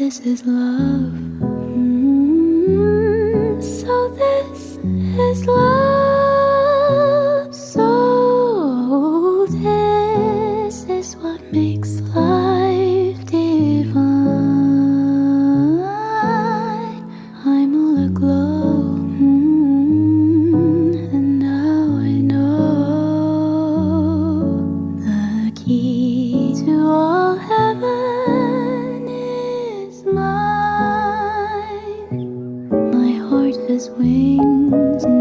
this is love. So this is love. So this is what makes life divine. I'm all aglow, and now I know the key to all heaven is mine. My heart has wings, and